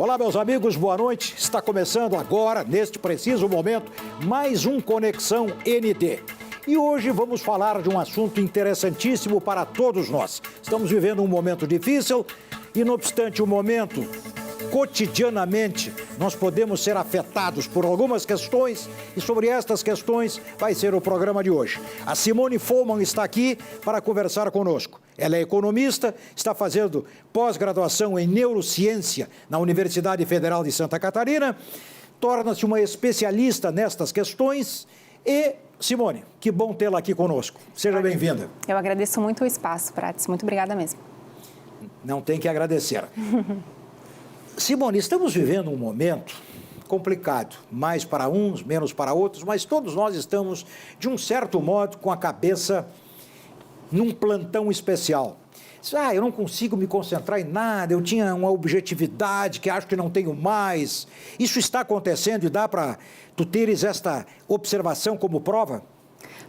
Olá, meus amigos, boa noite. Está começando agora, neste preciso momento, mais um Conexão ND. E hoje vamos falar de um assunto interessantíssimo para todos nós. Estamos vivendo um momento difícil e, não obstante o momento, cotidianamente, nós podemos ser afetados por algumas questões e sobre estas questões vai ser o programa de hoje. A Simone Follmann está aqui para conversar conosco. Ela é economista, está fazendo pós-graduação em neurociência na Universidade Federal de Santa Catarina, torna-se uma especialista nestas questões e, Simone, que bom tê-la aqui conosco. Seja bem-vinda. Eu agradeço muito o espaço, Prates. Muito obrigada mesmo. Não tem que agradecer. Simone, estamos vivendo um momento complicado, mais para uns, menos para outros, mas todos nós estamos, de um certo modo, com a cabeça num plantão especial. Eu não consigo me concentrar em nada, eu tinha uma objetividade que acho que não tenho mais. Isso está acontecendo e dá para tu teres esta observação como prova?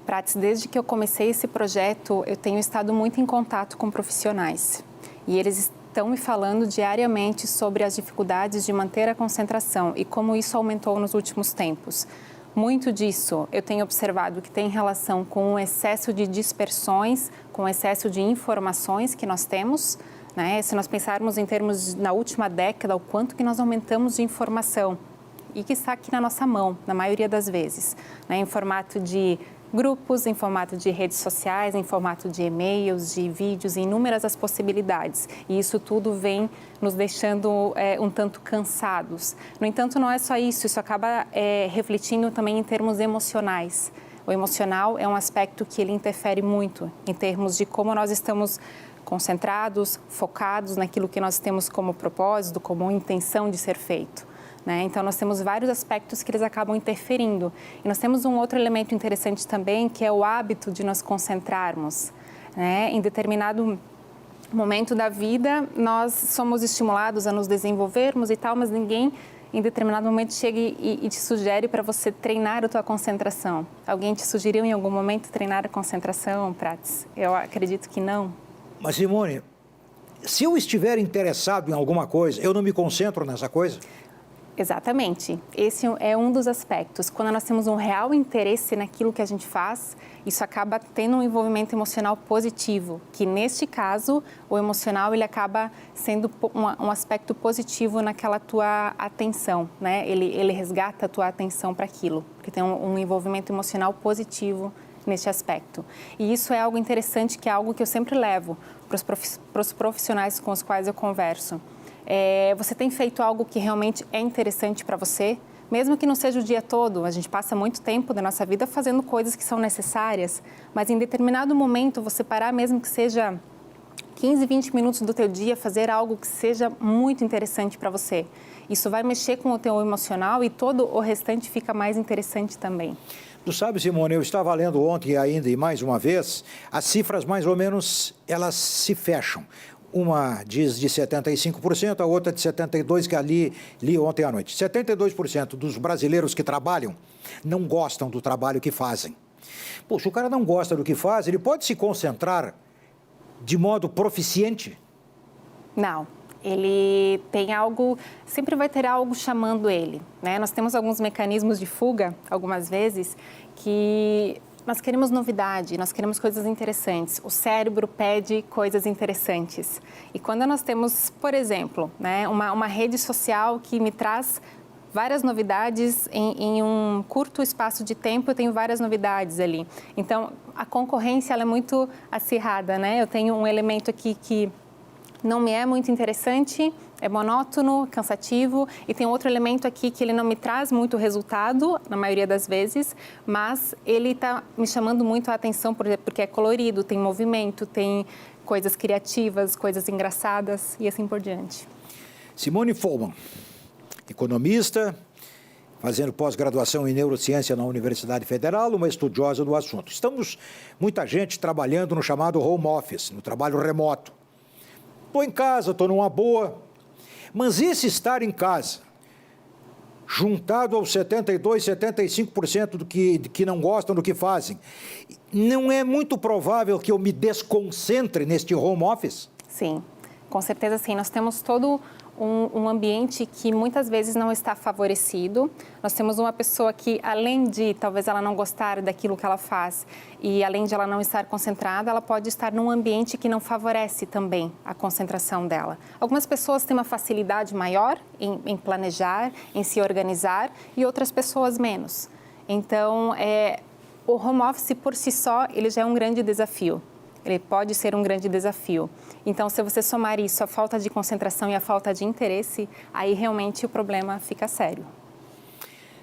Prates, desde que eu comecei esse projeto, eu tenho estado muito em contato com profissionais. E eles estão me falando diariamente sobre as dificuldades de manter a concentração e como isso aumentou nos últimos tempos. Muito disso eu tenho observado que tem relação com o excesso de dispersões, com o excesso de informações que nós temos, né? Se nós pensarmos em termos na última década, o quanto que nós aumentamos de informação e que está aqui na nossa mão, na maioria das vezes, né? Em formato de grupos, em formato de redes sociais, em formato de e-mails, de vídeos, inúmeras as possibilidades. E isso tudo vem nos deixando um tanto cansados. No entanto, não é só isso, isso acaba refletindo também em termos emocionais. O emocional é um aspecto que ele interfere muito em termos de como nós estamos concentrados, focados naquilo que nós temos como propósito, como intenção de ser feito. Então, nós temos vários aspectos que eles acabam interferindo. E nós temos um outro elemento interessante também, que é o hábito de nos concentrarmos. Em determinado momento da vida, nós somos estimulados a nos desenvolvermos e tal, mas ninguém, em determinado momento, chega e te sugere para você treinar a tua concentração. Alguém te sugeriu em algum momento treinar a concentração, Prates? Eu acredito que não. Mas, Simone, se eu estiver interessado em alguma coisa, eu não me concentro nessa coisa? Exatamente. Esse é um dos aspectos. Quando nós temos um real interesse naquilo que a gente faz, isso acaba tendo um envolvimento emocional positivo, que neste caso, o emocional ele acaba sendo um aspecto positivo naquela tua atenção, né? Ele resgata a tua atenção para aquilo, porque tem um envolvimento emocional positivo neste aspecto. E isso é algo interessante, que é algo que eu sempre levo para os profissionais com os quais eu converso. Você tem feito algo que realmente é interessante para você? Mesmo que não seja o dia todo, a gente passa muito tempo da nossa vida fazendo coisas que são necessárias, mas em determinado momento você parar, mesmo que seja 15, 20 minutos do teu dia, fazer algo que seja muito interessante para você. Isso vai mexer com o teu emocional e todo o restante fica mais interessante também. Tu sabe, Simone, eu estava lendo ontem ainda e mais uma vez, as cifras mais ou menos, elas se fecham. Uma diz de 75%, a outra de 72%, que li ontem à noite. 72% dos brasileiros que trabalham não gostam do trabalho que fazem. Poxa, o cara não gosta do que faz, ele pode se concentrar de modo proficiente? Não. Ele tem algo, sempre vai ter algo chamando ele, né? Nós temos alguns mecanismos de fuga, algumas vezes, que nós queremos novidade, nós queremos coisas interessantes. O cérebro pede coisas interessantes. E quando nós temos, por exemplo, uma rede social que me traz várias novidades em um curto espaço de tempo, eu tenho várias novidades ali. Então, a concorrência ela é muito acirrada, né? Eu tenho um elemento aqui que não me é muito interessante, é monótono, cansativo, e tem outro elemento aqui que ele não me traz muito resultado, na maioria das vezes, mas ele está me chamando muito a atenção, por exemplo, porque é colorido, tem movimento, tem coisas criativas, coisas engraçadas e assim por diante. Simone Follmann, economista, fazendo pós-graduação em neurociência na Universidade Federal, uma estudiosa do assunto. Estamos, muita gente trabalhando no chamado home office, no trabalho remoto. Estou em casa, estou numa boa, mas esse estar em casa, juntado aos 72%, 75% do que não gostam do que fazem, não é muito provável que eu me desconcentre neste home office? Sim, com certeza sim. Nós temos todo um ambiente que muitas vezes não está favorecido. Nós temos uma pessoa que, além de talvez ela não gostar daquilo que ela faz e além de ela não estar concentrada, ela pode estar num ambiente que não favorece também a concentração dela. Algumas pessoas têm uma facilidade maior em planejar, em se organizar e outras pessoas menos. Então, o home office por si só, ele já é um grande desafio. Ele pode ser um grande desafio. Então, se você somar isso, a falta de concentração e a falta de interesse, aí realmente o problema fica sério.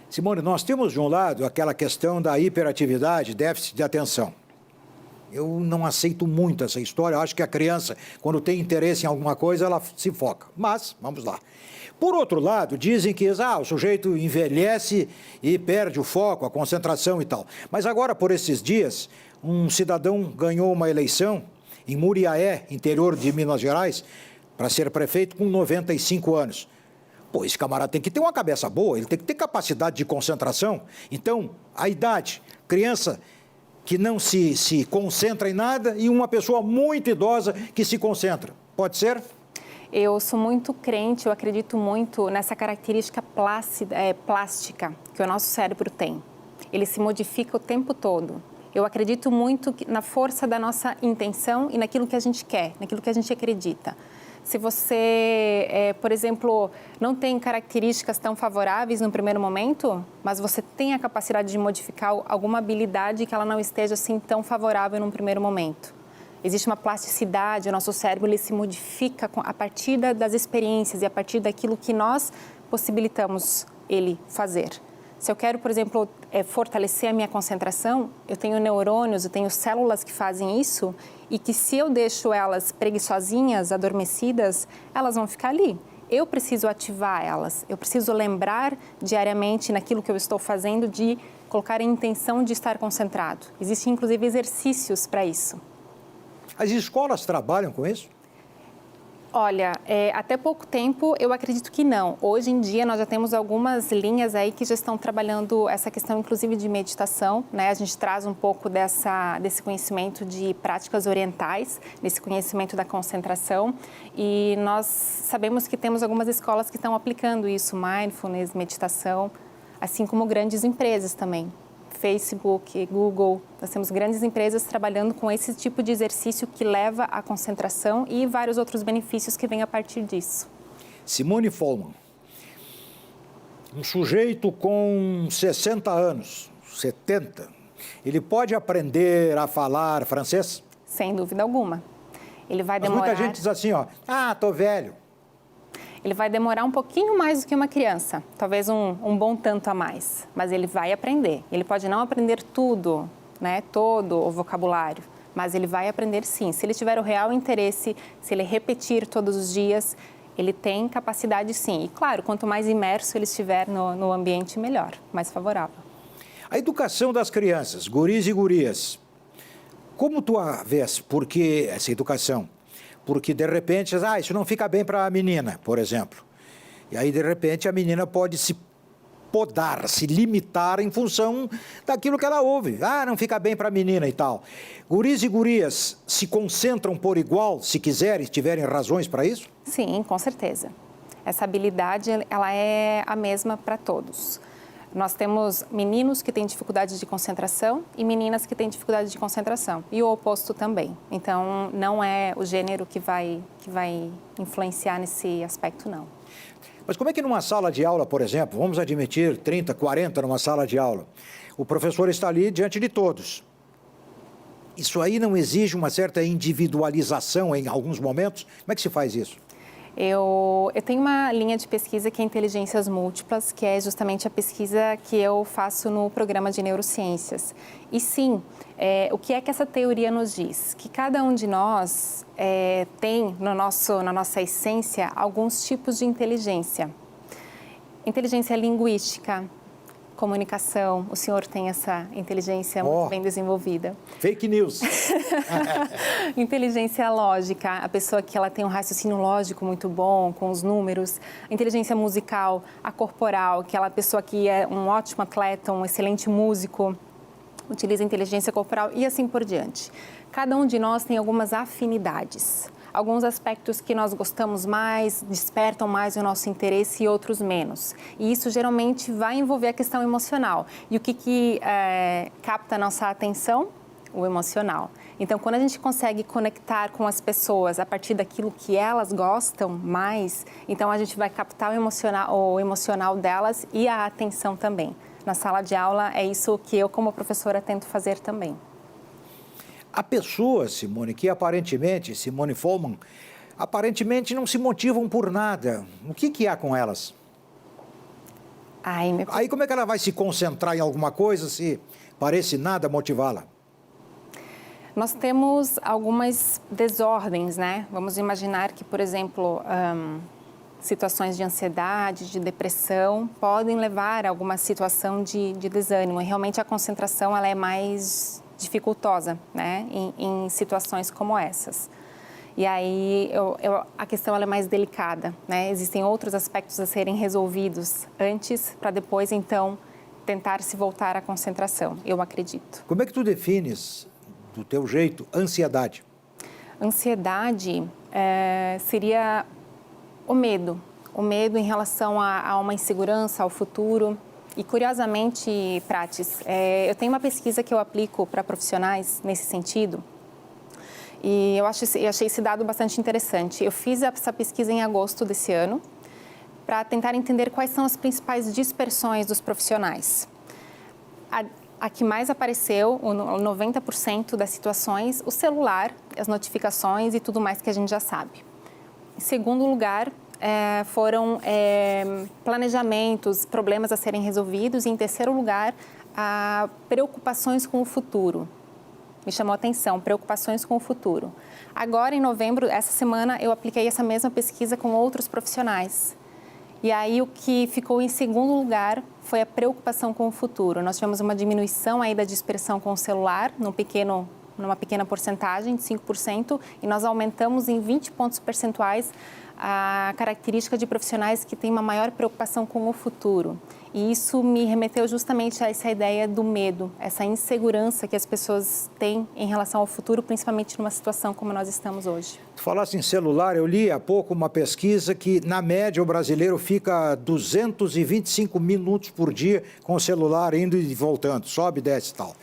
Simone, nós temos de um lado aquela questão da hiperatividade, déficit de atenção. Eu não aceito muito essa história. Eu acho que a criança, quando tem interesse em alguma coisa, ela se foca. Mas, vamos lá. Por outro lado, dizem que o sujeito envelhece e perde o foco, a concentração e tal. Mas agora, por esses dias, um cidadão ganhou uma eleição em Muriaé, interior de Minas Gerais, para ser prefeito com 95 anos. Pô, esse camarada tem que ter uma cabeça boa, ele tem que ter capacidade de concentração. Então, a idade, criança que não se concentra em nada e uma pessoa muito idosa que se concentra. Pode ser? Eu sou muito crente, eu acredito muito nessa característica plástica que o nosso cérebro tem. Ele se modifica o tempo todo. Eu acredito muito na força da nossa intenção e naquilo que a gente quer, naquilo que a gente acredita. Se você, por exemplo, não tem características tão favoráveis no primeiro momento, mas você tem a capacidade de modificar alguma habilidade que ela não esteja assim tão favorável num primeiro momento. Existe uma plasticidade, o nosso cérebro ele se modifica a partir das experiências e a partir daquilo que nós possibilitamos ele fazer. Se eu quero, por exemplo, fortalecer a minha concentração, eu tenho neurônios, eu tenho células que fazem isso e que se eu deixo elas preguiçosinhas, adormecidas, elas vão ficar ali. Eu preciso ativar elas, eu preciso lembrar diariamente naquilo que eu estou fazendo de colocar a intenção de estar concentrado. Existem, inclusive, exercícios para isso. As escolas trabalham com isso? Olha, até pouco tempo eu acredito que não. Hoje em dia nós já temos algumas linhas aí que já estão trabalhando essa questão inclusive de meditação, né? A gente traz um pouco desse conhecimento de práticas orientais, desse conhecimento da concentração e nós sabemos que temos algumas escolas que estão aplicando isso, mindfulness, meditação, assim como grandes empresas também. Facebook, Google, nós temos grandes empresas trabalhando com esse tipo de exercício que leva à concentração e vários outros benefícios que vêm a partir disso. Simone Follmann, um sujeito com 60 anos, 70, ele pode aprender a falar francês? Sem dúvida alguma. Ele vai demorar... Mas muita gente diz assim, tô velho. Ele vai demorar um pouquinho mais do que uma criança, talvez um bom tanto a mais, mas ele vai aprender. Ele pode não aprender tudo, né, todo o vocabulário, mas ele vai aprender sim. Se ele tiver o real interesse, se ele repetir todos os dias, ele tem capacidade sim. E claro, quanto mais imerso ele estiver no ambiente, melhor, mais favorável. A educação das crianças, guris e gurias, como tu a vês? Por que essa educação? Porque, de repente, isso não fica bem para a menina, por exemplo. E aí, de repente, a menina pode se podar, se limitar em função daquilo que ela ouve. Não fica bem para a menina e tal. Guris e gurias se concentram por igual, se quiserem, se tiverem razões para isso? Sim, com certeza. Essa habilidade, ela é a mesma para todos. Nós temos meninos que têm dificuldade de concentração e meninas que têm dificuldade de concentração. E o oposto também. Então, não é o gênero que vai influenciar nesse aspecto, não. Mas como é que numa sala de aula, por exemplo, vamos admitir 30, 40 numa sala de aula, o professor está ali diante de todos. Isso aí não exige uma certa individualização em alguns momentos? Como é que se faz isso? Eu tenho uma linha de pesquisa que é inteligências múltiplas, que é justamente a pesquisa que eu faço no programa de neurociências. E sim, o que é que essa teoria nos diz? Que cada um de nós tem na nossa essência alguns tipos de inteligência. Inteligência linguística, comunicação, o senhor tem essa inteligência muito bem desenvolvida. Fake news. Inteligência lógica, a pessoa que ela tem um raciocínio lógico muito bom, com os números. Inteligência musical, a corporal, aquela pessoa que é um ótimo atleta, um excelente músico, utiliza a inteligência corporal e assim por diante. Cada um de nós tem algumas afinidades. alguns aspectos que nós gostamos mais, despertam mais o nosso interesse e outros menos. E isso geralmente vai envolver a questão emocional. E o que capta a nossa atenção? O emocional. Então, quando a gente consegue conectar com as pessoas a partir daquilo que elas gostam mais, então a gente vai captar o emocional delas e a atenção também. Na sala de aula, é isso que eu, como professora, tento fazer também. Há pessoas, Simone, que aparentemente, Simone Folman, aparentemente não se motivam por nada. O que há com elas? Aí como é que ela vai se concentrar em alguma coisa se parece nada motivá-la? Nós temos algumas desordens, né? Vamos imaginar que, por exemplo, situações de ansiedade, de depressão, podem levar a alguma situação de desânimo. E realmente a concentração ela é mais dificultosa, né? Em situações como essas. E aí a questão ela é mais delicada, né? Existem outros aspectos a serem resolvidos antes, para depois, então, tentar se voltar à concentração, eu acredito. Como é que tu defines, do teu jeito, ansiedade? Ansiedade seria o medo em relação a uma insegurança, ao futuro. E, curiosamente, Prates, eu tenho uma pesquisa que eu aplico para profissionais nesse sentido, e eu achei esse dado bastante interessante. Eu fiz essa pesquisa em agosto desse ano, para tentar entender quais são as principais dispersões dos profissionais. A que mais apareceu, 90% das situações, o celular, as notificações e tudo mais que a gente já sabe. Em segundo lugar, foram planejamentos, problemas a serem resolvidos. E, em terceiro lugar, preocupações com o futuro. Me chamou a atenção, preocupações com o futuro. Agora, em novembro, essa semana, eu apliquei essa mesma pesquisa com outros profissionais. E aí, o que ficou em segundo lugar foi a preocupação com o futuro. Nós tivemos uma diminuição aí da dispersão com o celular, numa pequena porcentagem, de 5%, e nós aumentamos em 20 pontos percentuais a característica de profissionais que têm uma maior preocupação com o futuro. E isso me remeteu justamente a essa ideia do medo, essa insegurança que as pessoas têm em relação ao futuro, principalmente numa situação como nós estamos hoje. Tu falaste em celular, eu li há pouco uma pesquisa que, na média, o brasileiro fica 225 minutos por dia com o celular indo e voltando, sobe, desce e tal.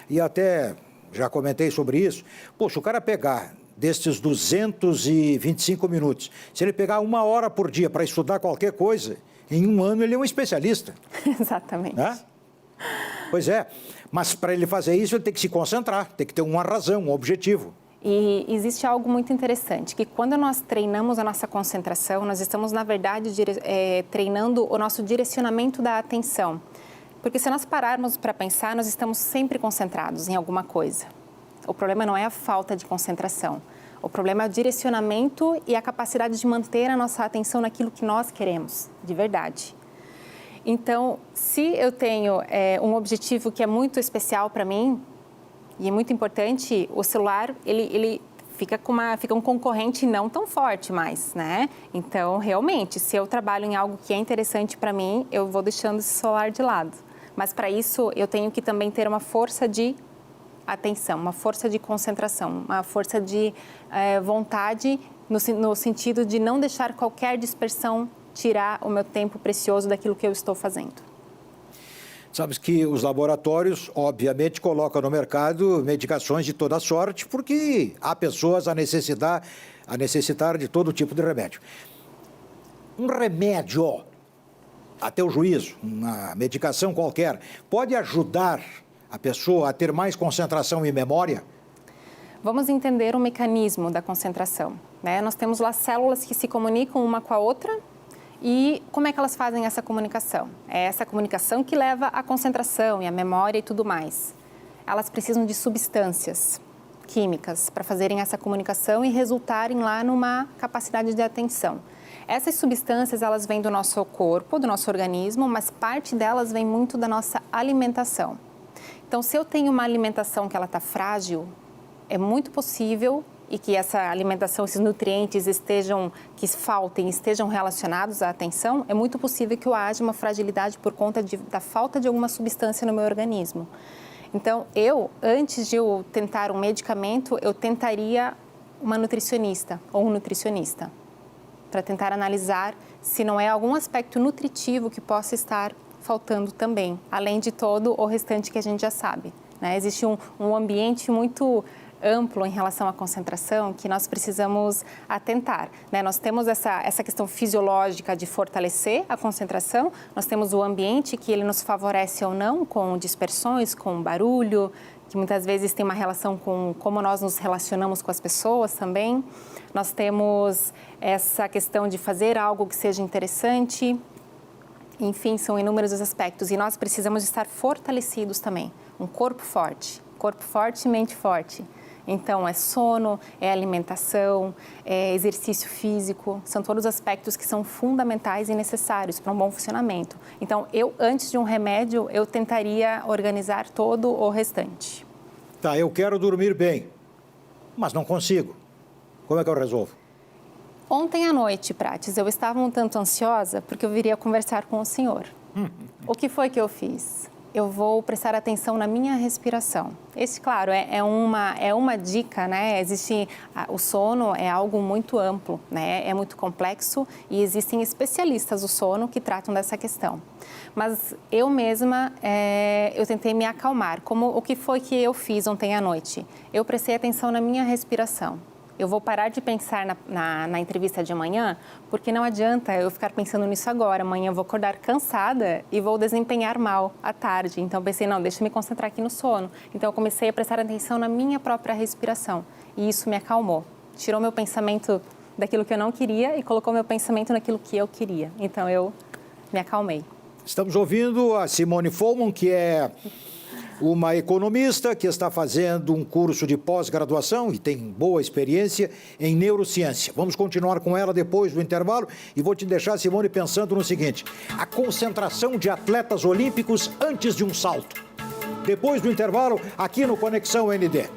E até, já comentei sobre isso, poxa, o cara pegar destes 225 minutos, se ele pegar 1 hora por dia para estudar qualquer coisa, em 1 ano ele é um especialista. Exatamente. Né? Pois é, mas para ele fazer isso ele tem que se concentrar, tem que ter uma razão, um objetivo. E existe algo muito interessante, que quando nós treinamos a nossa concentração, nós estamos, na verdade, treinando o nosso direcionamento da atenção. Porque se nós pararmos para pensar, nós estamos sempre concentrados em alguma coisa. O problema não é a falta de concentração. O problema é o direcionamento e a capacidade de manter a nossa atenção naquilo que nós queremos, de verdade. Então, se eu tenho um objetivo que é muito especial para mim, e é muito importante, o celular, ele fica um concorrente não tão forte mais, né? Então, realmente, se eu trabalho em algo que é interessante para mim, eu vou deixando esse celular de lado. Mas, para isso, eu tenho que também ter uma força de atenção, uma força de concentração, uma força de vontade no sentido de não deixar qualquer dispersão tirar o meu tempo precioso daquilo que eu estou fazendo. Sabes que os laboratórios, obviamente, colocam no mercado medicações de toda sorte, porque há pessoas a necessitar de todo tipo de remédio. Um remédio, a teu juízo, uma medicação qualquer, pode ajudar a pessoa a ter mais concentração e memória? Vamos entender o mecanismo da concentração, né? Nós temos lá células que se comunicam uma com a outra e como é que elas fazem essa comunicação? É essa comunicação que leva à concentração e à memória e tudo mais. Elas precisam de substâncias químicas para fazerem essa comunicação e resultarem lá numa capacidade de atenção. Essas substâncias, elas vêm do nosso corpo, do nosso organismo, mas parte delas vem muito da nossa alimentação. Então, se eu tenho uma alimentação que ela está frágil, é muito possível e que essa alimentação, esses nutrientes que faltem, estejam relacionados à atenção, é muito possível que haja uma fragilidade por conta da falta de alguma substância no meu organismo. Então, antes de eu tentar um medicamento, eu tentaria uma nutricionista ou um nutricionista, para tentar analisar se não é algum aspecto nutritivo que possa estar faltando também, além de todo o restante que a gente já sabe, né? Existe um ambiente muito amplo em relação à concentração que nós precisamos atentar, né? Nós temos essa questão fisiológica de fortalecer a concentração, nós temos o ambiente que ele nos favorece ou não com dispersões, com barulho, que muitas vezes tem uma relação com como nós nos relacionamos com as pessoas também. Nós temos essa questão de fazer algo que seja interessante. Enfim, são inúmeros os aspectos e nós precisamos estar fortalecidos também. Um corpo forte e mente forte. Então, é sono, é alimentação, é exercício físico, são todos aspectos que são fundamentais e necessários para um bom funcionamento. Então, antes de um remédio, eu tentaria organizar todo o restante. Tá, eu quero dormir bem, mas não consigo. Como é que eu resolvo? Ontem à noite, Prates, eu estava um tanto ansiosa porque eu viria conversar com o senhor. O que foi que eu fiz? Eu vou prestar atenção na minha respiração. Esse, claro, é uma dica, né? O sono é algo muito amplo, né? É muito complexo e existem especialistas do sono que tratam dessa questão. Mas eu mesma, eu tentei me acalmar. O que foi que eu fiz ontem à noite? Eu prestei atenção na minha respiração. Eu vou parar de pensar na entrevista de amanhã, porque não adianta eu ficar pensando nisso agora. Amanhã eu vou acordar cansada e vou desempenhar mal à tarde. Então, eu pensei, não, deixa eu me concentrar aqui no sono. Então, eu comecei a prestar atenção na minha própria respiração. E isso me acalmou. Tirou meu pensamento daquilo que eu não queria e colocou meu pensamento naquilo que eu queria. Então, eu me acalmei. Estamos ouvindo a Simone Folman, que é uma economista que está fazendo um curso de pós-graduação e tem boa experiência em neurociência. Vamos continuar com ela depois do intervalo e vou te deixar, Simone, pensando no seguinte: a concentração de atletas olímpicos antes de um salto. Depois do intervalo, aqui no Conexão ND.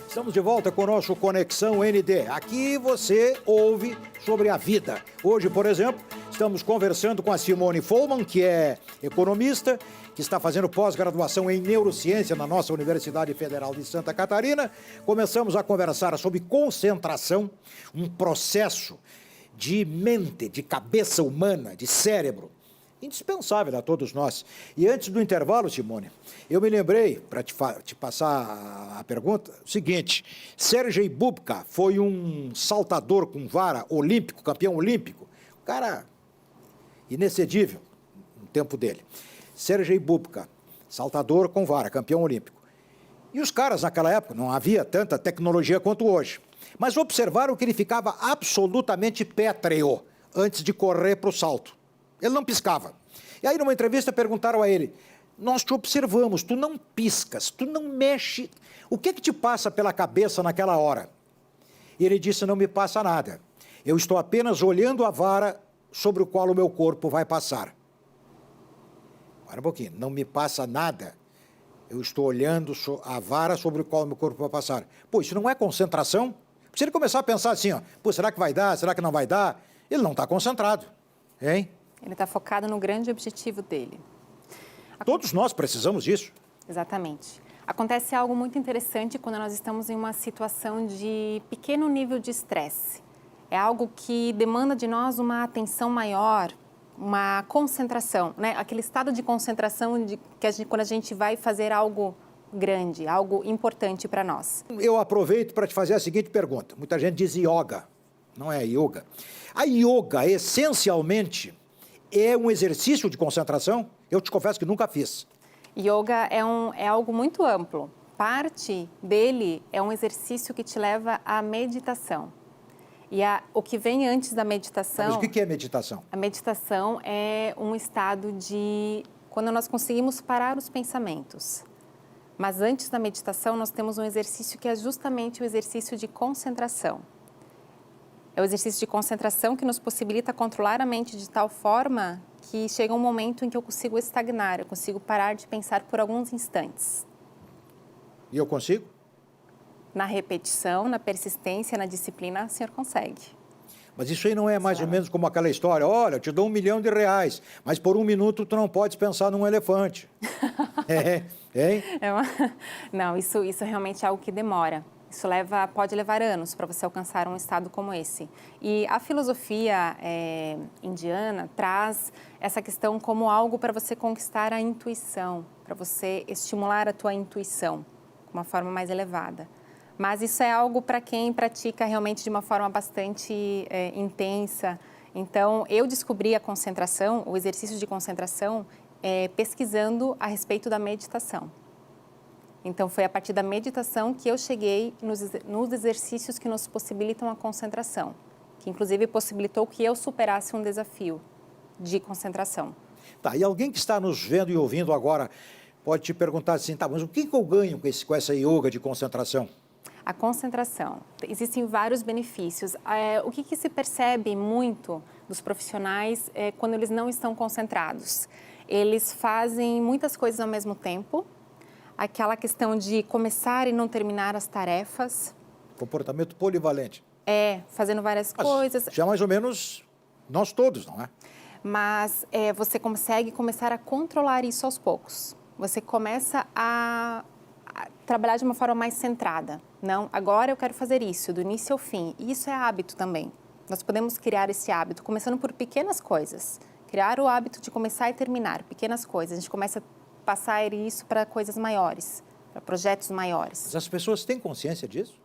Estamos de volta com o nosso Conexão ND. Aqui você ouve sobre a vida. Hoje, por exemplo, estamos conversando com a Simone Folman, que é economista, que está fazendo pós-graduação em neurociência na nossa Universidade Federal de Santa Catarina. Começamos a conversar sobre concentração, um processo de mente, de cabeça humana, de cérebro, indispensável a todos nós. E antes do intervalo, Simone, eu me lembrei, para te passar a pergunta, o seguinte: Sergei Bubka foi um saltador com vara olímpico, campeão olímpico, um cara inexcedível no tempo dele. Sergei Bubka, saltador com vara, campeão olímpico. E os caras, naquela época, não havia tanta tecnologia quanto hoje, mas observaram que ele ficava absolutamente pétreo antes de correr para o salto. Ele não piscava. E aí, numa entrevista, perguntaram a ele: nós te observamos, tu não piscas, tu não mexe. O que te passa pela cabeça naquela hora? E ele disse: não me passa nada. Eu estou apenas olhando a vara sobre o qual o meu corpo vai passar. Para um pouquinho. Não me passa nada. Eu estou olhando a vara sobre o qual o meu corpo vai passar. Pô, isso não é concentração? Se ele começar a pensar assim, ó, pô, será que vai dar? Será que não vai dar? Ele não está concentrado, hein? Ele está focado no grande objetivo dele. Todos nós precisamos disso. Exatamente. Acontece algo muito interessante quando nós estamos em uma situação de pequeno nível de estresse. É algo que demanda de nós uma atenção maior, uma concentração, né? Aquele estado de concentração quando a gente vai fazer algo grande, algo importante para nós. Eu aproveito para te fazer a seguinte pergunta. Muita gente diz yoga, não é yoga. A yoga, essencialmente, é um exercício de concentração? Eu te confesso que nunca fiz. Yoga é algo muito amplo. Parte dele é um exercício que te leva à meditação. E o que vem antes da meditação... Mas o que é meditação? A meditação é um estado de... quando nós conseguimos parar os pensamentos. Mas antes da meditação, nós temos um exercício que é justamente o exercício de concentração. É o exercício de concentração que nos possibilita controlar a mente de tal forma que chega um momento em que eu consigo estagnar, eu consigo parar de pensar por alguns instantes. E eu consigo? Na repetição, na persistência, na disciplina, o senhor consegue. Mas isso aí não é mais ou menos como aquela história, olha, eu te dou R$1 milhão, mas por 1 minuto tu não podes pensar num elefante. Hein? Não, isso realmente é algo que demora. Isso pode levar anos para você alcançar um estado como esse. E a filosofia indiana traz essa questão como algo para você conquistar a intuição, para você estimular a tua intuição de uma forma mais elevada. Mas isso é algo para quem pratica realmente de uma forma bastante intensa. Então, eu descobri a concentração, o exercício de concentração, pesquisando a respeito da meditação. Então, foi a partir da meditação que eu cheguei nos exercícios que nos possibilitam a concentração, que inclusive possibilitou que eu superasse um desafio de concentração. Tá, e alguém que está nos vendo e ouvindo agora pode te perguntar assim, tá, mas o que eu ganho com essa yoga de concentração? A concentração. Existem vários benefícios. O que se percebe muito dos profissionais quando eles não estão concentrados? Eles fazem muitas coisas ao mesmo tempo, aquela questão de começar e não terminar as tarefas. Comportamento polivalente. Fazendo várias coisas. Já mais ou menos nós todos, não é? Mas você consegue começar a controlar isso aos poucos. Você começa a trabalhar de uma forma mais centrada. Não, agora eu quero fazer isso, do início ao fim. E isso é hábito também. Nós podemos criar esse hábito, começando por pequenas coisas. Criar o hábito de começar e terminar, pequenas coisas. A gente começa a passar isso para coisas maiores, para projetos maiores. Mas as pessoas têm consciência disso?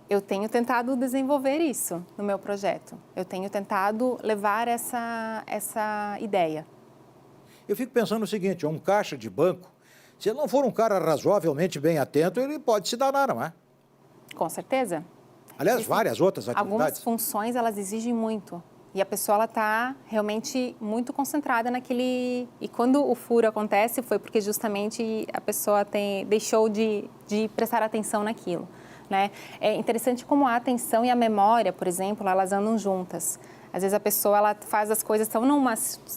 Eu tenho tentado desenvolver isso no meu projeto. Eu tenho tentado levar essa ideia. Eu fico pensando o seguinte, um caixa de banco, se ele não for um cara razoavelmente bem atento, ele pode se danar, não é? Com certeza. Aliás, várias outras atividades. Algumas funções, elas exigem muito. E a pessoa está realmente muito concentrada naquele... E quando o furo acontece, foi porque justamente a pessoa deixou de prestar atenção naquilo. Né? É interessante como a atenção e a memória, por exemplo, elas andam juntas. Às vezes a pessoa ela faz as coisas tão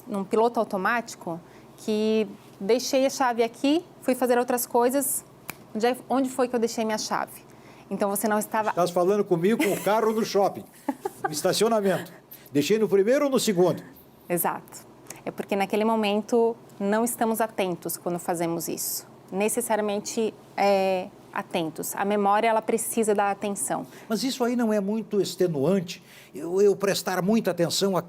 num piloto automático que deixei a chave aqui, fui fazer outras coisas, onde foi que eu deixei minha chave? Então você não estava... Estás falando comigo com o carro no shopping, no estacionamento. Deixei no primeiro ou no segundo? Exato. É porque naquele momento não estamos atentos quando fazemos isso. Necessariamente atentos. A memória, ela precisa da atenção. Mas isso aí não é muito extenuante? Eu prestar muita atenção a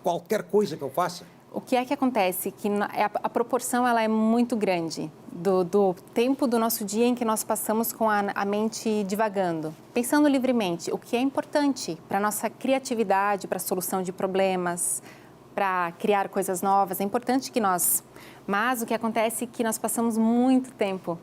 qualquer coisa que eu faça? O que é que acontece? Que a proporção ela é muito grande do tempo do nosso dia em que nós passamos com a mente divagando, pensando livremente, o que é importante para a nossa criatividade, para a solução de problemas, para criar coisas novas. É importante que nós... Mas o que acontece é que nós passamos muito tempo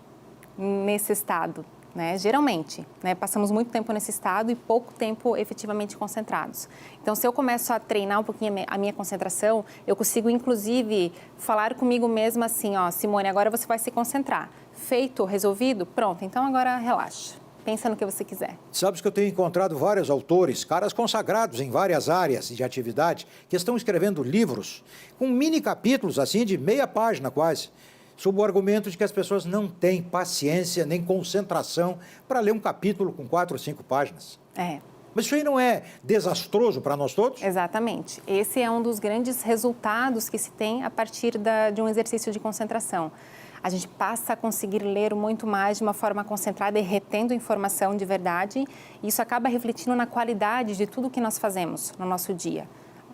nesse estado, né? Geralmente, né? Passamos muito tempo nesse estado e pouco tempo efetivamente concentrados. Então, se eu começo a treinar um pouquinho a minha concentração, eu consigo, inclusive, falar comigo mesma assim, ó, Simone, agora você vai se concentrar. Feito, resolvido? Pronto, então agora relaxa. Pensa no que você quiser. Sabes que eu tenho encontrado vários autores, caras consagrados em várias áreas de atividade, que estão escrevendo livros com mini capítulos, assim, de meia página quase, sob o argumento de que as pessoas não têm paciência nem concentração para ler um capítulo com 4 ou 5 páginas. Mas isso aí não é desastroso para nós todos? Exatamente. Esse é um dos grandes resultados que se tem a partir de um exercício de concentração. A gente passa a conseguir ler muito mais de uma forma concentrada e retendo informação de verdade. E isso acaba refletindo na qualidade de tudo que nós fazemos no nosso dia.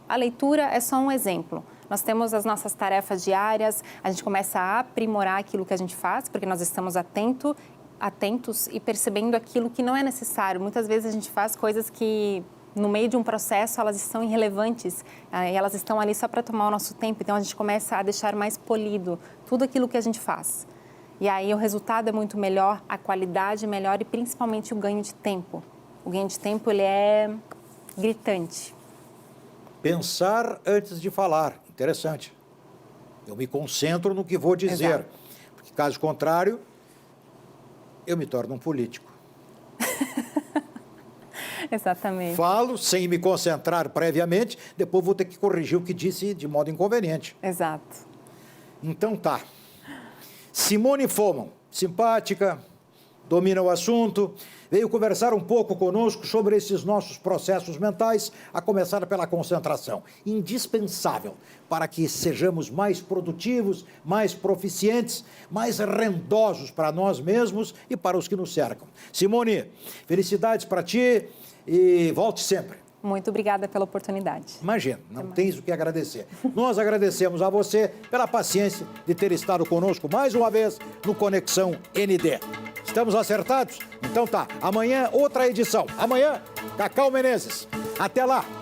A leitura é só um exemplo. Nós temos as nossas tarefas diárias, a gente começa a aprimorar aquilo que a gente faz, porque nós estamos atentos e percebendo aquilo que não é necessário. Muitas vezes a gente faz coisas que, no meio de um processo, elas estão irrelevantes, e elas estão ali só para tomar o nosso tempo. Então, a gente começa a deixar mais polido tudo aquilo que a gente faz. E aí, o resultado é muito melhor, a qualidade é melhor e, principalmente, o ganho de tempo. O ganho de tempo, ele é gritante. Pensar antes de falar. Interessante. Eu me concentro no que vou dizer. Exato. Porque, caso contrário, eu me torno um político. Exatamente. Falo sem me concentrar previamente, depois vou ter que corrigir o que disse de modo inconveniente. Exato. Então tá. Simone Foman, simpática, domina o assunto, veio conversar um pouco conosco sobre esses nossos processos mentais, a começar pela concentração. Indispensável para que sejamos mais produtivos, mais proficientes, mais rendosos para nós mesmos e para os que nos cercam. Simone, felicidades para ti e volte sempre. Muito obrigada pela oportunidade. Imagina, não tens o que agradecer. Nós agradecemos a você pela paciência de ter estado conosco mais uma vez no Conexão ND. Estamos acertados? Então tá, amanhã outra edição. Amanhã, Cacau Menezes. Até lá!